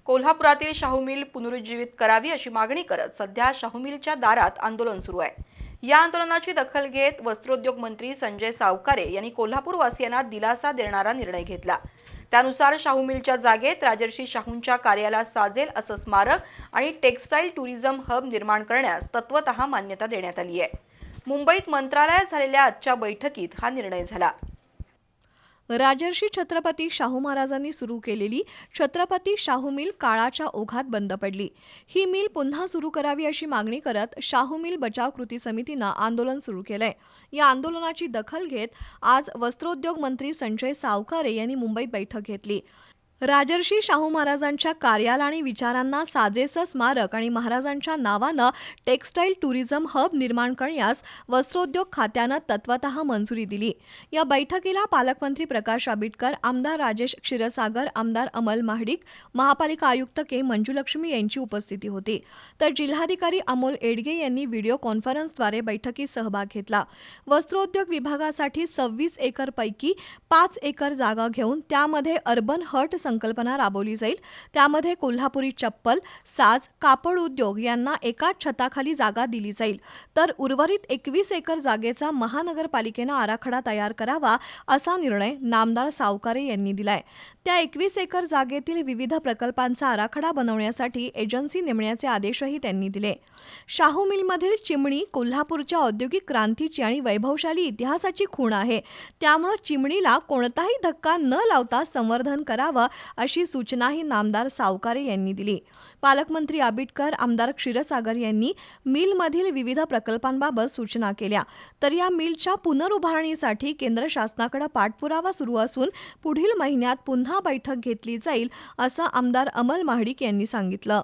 कोल्हापुरातील शाहू मिल पुनरुज्जीवित करावी अशी मागणी करत सध्या शाहू मिलच्या दारात आंदोलन सुरू आहे। या आंदोलनाची दखल घेत वस्त्रोद्योग मंत्री संजय सावकारे यांनी कोल्हापूर वासियांना दिलासा देणारा निर्णय घेतला। त्यानुसार शाहू मिलच्या जागेत राजर्षी शाहूंच्या कार्याला साजेल असं स्मारक आणि टेक्सटाईल टुरिझम हब निर्माण करण्यास तत्वतः मान्यता देण्यात आली आहे। मुंबईत मंत्रालयात झालेल्या आजच्या बैठकीत हा निर्णय झाला। राजर्षी छत्रपती शाहू महाराजांनी सुरू केलेली छत्रपती शाहू मिल काळाच्या ओघात बंद पडली। ही मिल पुन्हा सुरू करावी अशी मागणी करत शाहू मिल बचाव कृती समितीनं आंदोलन सुरू केलंय। या आंदोलनाची दखल घेत आज वस्त्रोद्योग मंत्री संजय सावकारे यांनी मुंबईत बैठक घेतली। राजर्षी शाहू महाराजांच्या कार्याला आणि विचारांना साजेसं स्मारक आणि महाराजांच्या नावानं टेक्सटाईल टुरिझम हब निर्माण करण्यास वस्त्रोद्योग खात्यानं तत्वतः मंजुरी दिली। या बैठकीला पालकमंत्री प्रकाश आबिटकर, आमदार राजेश क्षीरसागर, आमदार अमल महाडिक, महापालिका आयुक्त के मंजुलक्ष्मी यांची उपस्थिती होती। तर जिल्हाधिकारी अमोल एडगे यांनी व्हिडिओ कॉन्फरन्सद्वारे बैठकीत सहभाग घेतला। वस्त्रोद्योग विभागासाठी 26 एकरपैकी 5 एकर जागा घेऊन त्यामध्ये अर्बन हट संकल्पना राबवली जाईल। त्यामध्ये कोल्हापुरी चप्पल, साज, कापड उद्योग यांना एकाच छताखाली जागा दिली जाईल। तर उर्वरित 21 एकर जागेचा महानगरपालिकेनं आराखडा तयार करावा असा निर्णय नामदार सावकारे यांनी दिलाय। त्या 21 एकर जागेतील विविध प्रकल्पांचा आराखडा बनवण्यासाठी एजन्सी नेमण्याचे आदेशही त्यांनी दिले। शाहू मिलमधील चिमणी कोल्हापूरच्या औद्योगिक क्रांतीची आणि वैभवशाली इतिहासाची खूण आहे। त्यामुळे चिमणीला कोणताही धक्का न लावता संवर्धन करावं अशी सूचनाही नामदार सावकारे यांनी दिली। पालकमंत्री आबिटकर, आमदार क्षीरसागर यांनी मिलमधील विविध प्रकल्पांबाबत सूचना केल्या। तर या मिलच्या पुनरुभारणीसाठी केंद्र शासनाकडे पाठपुरावा सुरू असून पुढील महिन्यात पुन्हा बैठक घेतली जाईल असं आमदार अमल महाडिक यांनी सांगितलं।